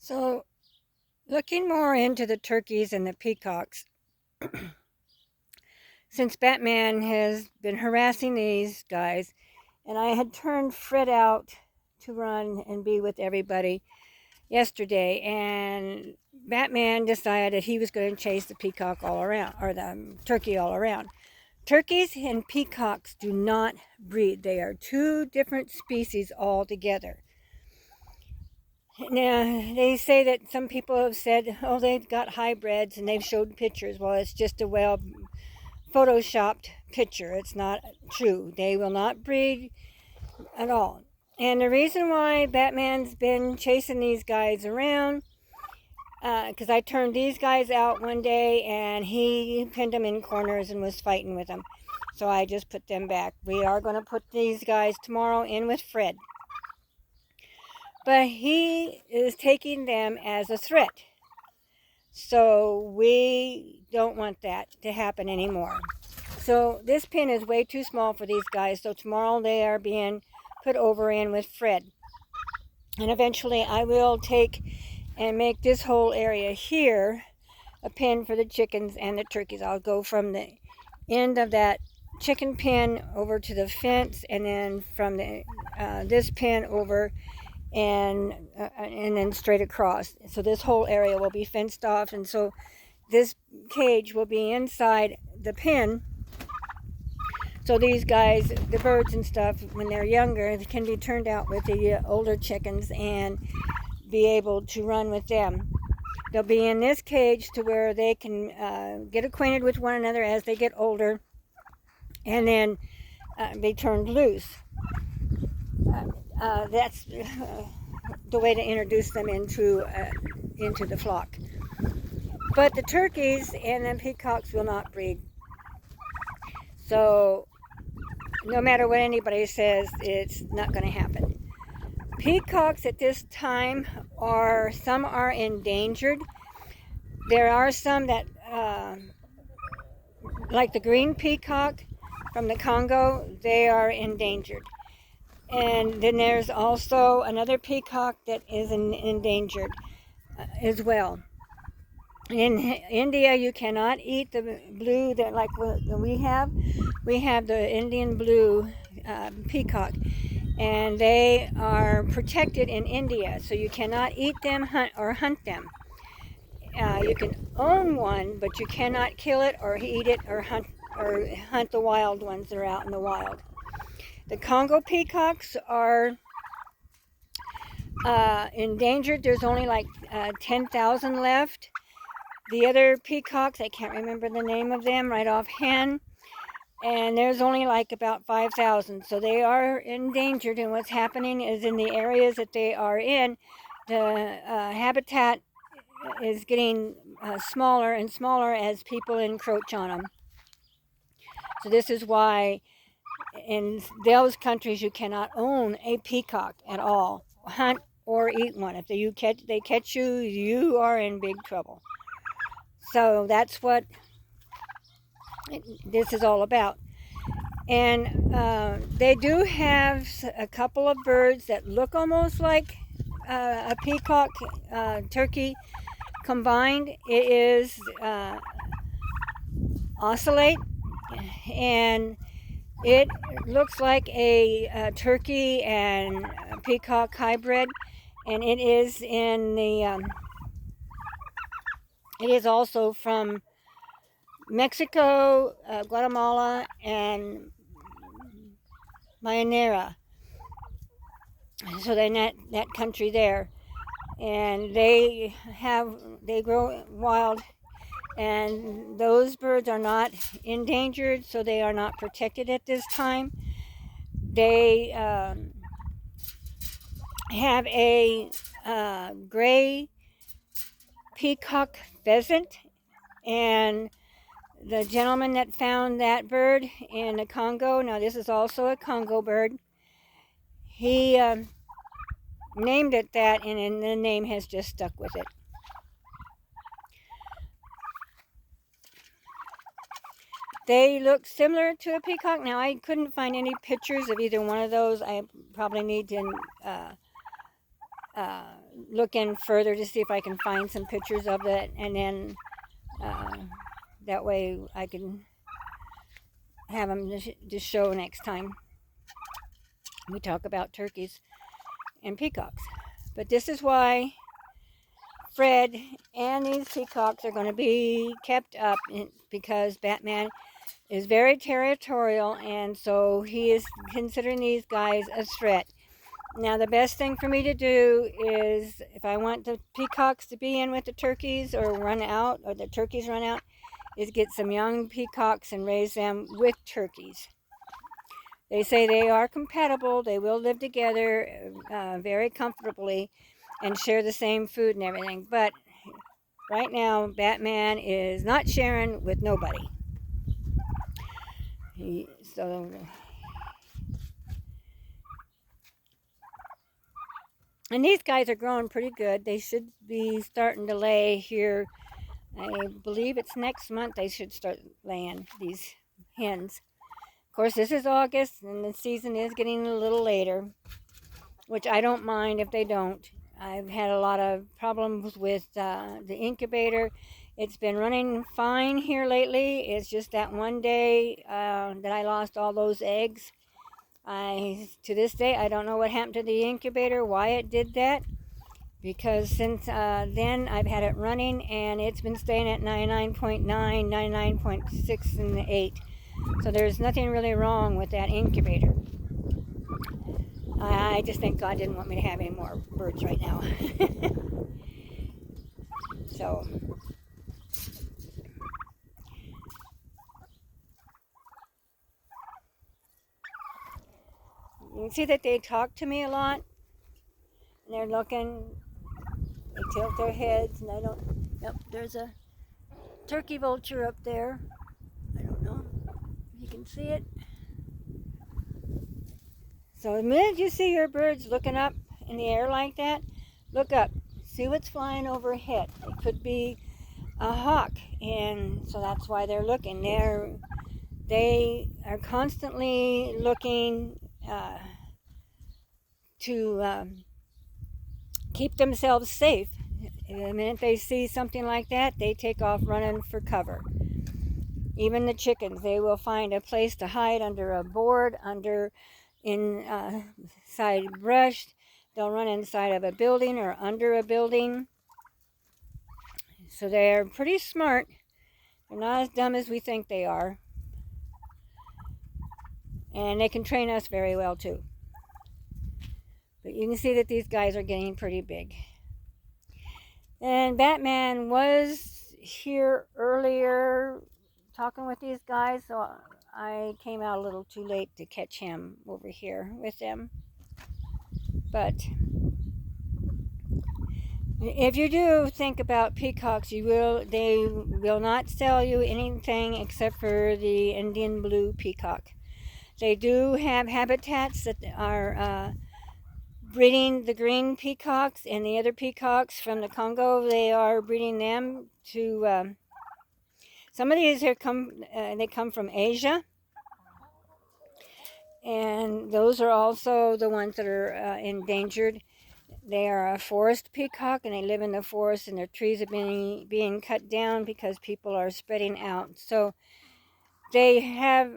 So, looking more into the turkeys and the peacocks, since Batman has been harassing these guys, and I had turned Fred out to run and be with everybody yesterday, and Batman decided he was going to chase the peacock all around, or the turkey all around. Turkeys and peacocks do not breed. They are two different species altogether. Now, they say that some people have said, oh, they've got hybrids and they've showed pictures. Well, it's just a well photoshopped picture. It's not true. They will not breed at all. And the reason why Batman's been chasing these guys around, because I turned these guys out one day and he pinned them in corners and was fighting with them. So I just put them back. We are going to put these guys tomorrow in with Fred. But he is taking them as a threat. So we don't want that to happen anymore. So this pin is way too small for these guys. So tomorrow they are being put over in with Fred. And eventually I will take and make this whole area here a pen for the chickens and the turkeys. I'll go from the end of that chicken pen over to the fence, and then from the this pen over and then straight across. So this whole area will be fenced off, and so this cage will be inside the pen. So these guys, the birds and stuff, when they're younger, they can be turned out with the older chickens and be able to run with them. They'll be in this cage to where they can get acquainted with one another as they get older, and then be turned loose. That's the way to introduce them into the flock. But the turkeys and the peacocks will not breed. So no matter what anybody says, it's not going to happen. Peacocks at this time some are endangered. There are some that, like the green peacock from the Congo, they are endangered. And then there's also another peacock that is endangered as well. In India, you cannot eat the blue that like we have. We have the Indian blue peacock, and they are protected in India, so you cannot eat them, hunt them. You can own one, but you cannot kill it or eat it or hunt the wild ones that are out in the wild. The Congo peacocks are endangered. There's only like 10,000 left. The other peacocks, I can't remember the name of them right offhand, and there's only like about 5,000. So they are endangered, and what's happening is in the areas that they are in, the habitat is getting smaller and smaller as people encroach on them. So this is why in those countries you cannot own a peacock at all, hunt or eat one. If they catch you, you are in big trouble. So that's what this is all about. And they do have a couple of birds that look almost like a peacock turkey combined. It is oscillate, and it looks like a turkey and a peacock hybrid, and it is in the it is also from Mexico, Guatemala, and Mayanera. So they're in that country there, and they grow wild, and those birds are not endangered, so they are not protected at this time. They have a gray peacock pheasant, and the gentleman that found that bird in the Congo, now this is also a Congo bird, he named it that, and the name has just stuck with it. They look similar to a peacock. Now, I couldn't find any pictures of either one of those. I probably need to look in further to see if I can find some pictures of it, and then that way I can have them to show next time we talk about turkeys and peacocks. But this is why Fred and these peacocks are going to be kept up, because Batman is very territorial, and so he is considering these guys a threat. Now, the best thing for me to do is, if I want the peacocks to be in with the turkeys or run out, or the turkeys run out, is get some young peacocks and raise them with turkeys. They say they are compatible. They will live together very comfortably and share the same food and everything. But right now, Batman is not sharing with nobody. And these guys are growing pretty good. They should be starting to lay here. I believe it's next month they should start laying, these hens. Of course, this is August, and the season is getting a little later, which I don't mind if they don't. I've had a lot of problems with the incubator. It's been running fine here lately. It's just that one day that I lost all those eggs. To this day, I don't know what happened to the incubator, why it did that. Because since then, I've had it running, and it's been staying at 99.9, 99.6, and 8. So there's nothing really wrong with that incubator. I just think God didn't want me to have any more birds right now. So you can see that they talk to me a lot. And they're looking, they tilt their heads, and I don't, yep, there's a turkey vulture up there. I don't know if you can see it. So the minute you see your birds looking up in the air like that, look up, see what's flying overhead. It could be a hawk, and so that's why they're looking. They are constantly looking to keep themselves safe. The minute they see something like that, they take off running for cover. Even the chickens, they will find a place to hide under a board, inside brush. They'll run inside of a building or under a building. So they're pretty smart. They're not as dumb as we think they are. And they can train us very well too. But you can see that these guys are getting pretty big. And Batman was here earlier talking with these guys, so I came out a little too late to catch him over here with them. But if you do think about peacocks, they will not sell you anything except for the Indian blue peacock. They do have habitats that are breeding the green peacocks, and the other peacocks from the Congo, they are breeding them to some of these they come from Asia, and those are also the ones that are endangered. They are a forest peacock, and they live in the forest, and their trees are being cut down because people are spreading out. So they have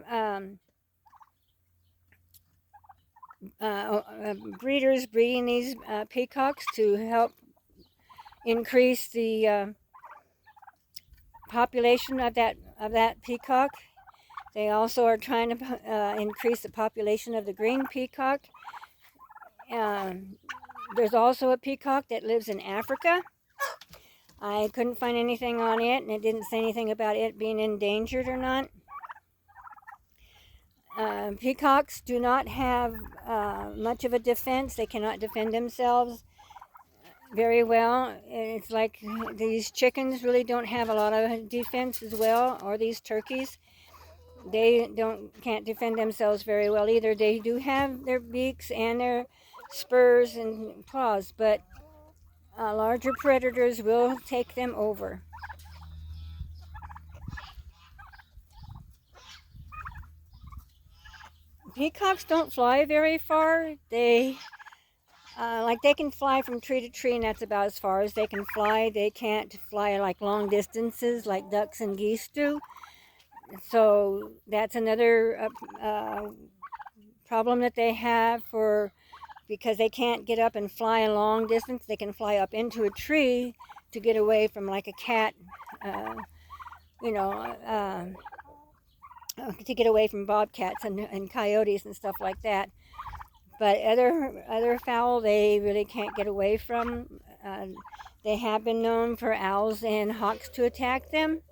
breeders breeding these peacocks to help increase the population of that peacock. They also are trying to increase the population of the green peacock. There's also a peacock that lives in Africa. I couldn't find anything on it, and it didn't say anything about it being endangered or not. Peacocks do not have much of a defense. They cannot defend themselves very well. It's like these chickens really don't have a lot of defense as well, or these turkeys. They can't defend themselves very well either. They do have their beaks and their spurs and claws, but larger predators will take them over. Peacocks don't fly very far. They Like they can fly from tree to tree, and that's about as far as they can fly. They can't fly like long distances like ducks and geese do. So that's another problem that they have for because they can't get up and fly a long distance. They can fly up into a tree to get away from like a cat, uh, you know, to get away from bobcats and coyotes and stuff like that. But other fowl they really can't get away from. They have been known for owls and hawks to attack them.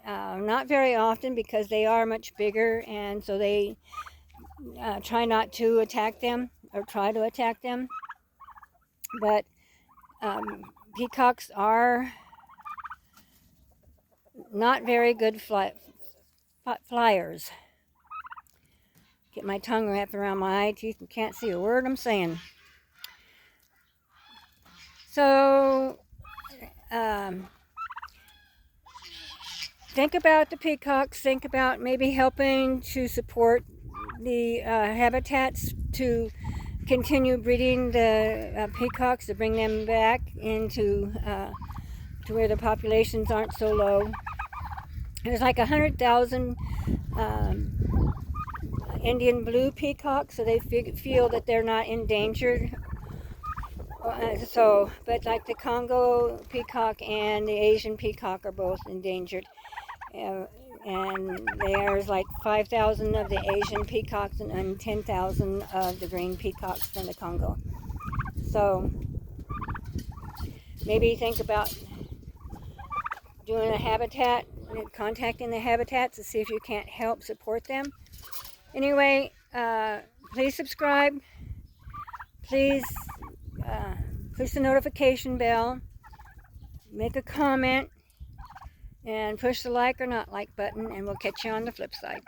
Not very often because they are much bigger, and so they try not to attack them or try to attack them. But peacocks are not very good flyers. Get my tongue wrapped around my eye teeth and can't see a word I'm saying. So think about the peacocks. Think about maybe helping to support the habitats to continue breeding the peacocks to bring them back into to where the populations aren't so low. There's like 100,000 Indian blue peacocks, so they feel that they're not endangered. But like the Congo peacock and the Asian peacock are both endangered. And there's like 5,000 of the Asian peacocks and 10,000 of the green peacocks from the Congo. So maybe think about doing a habitat, contacting the habitats to see if you can't help support them. Anyway, please subscribe. Please push the notification bell. Make a comment. And push the like or not like button, and we'll catch you on the flip side.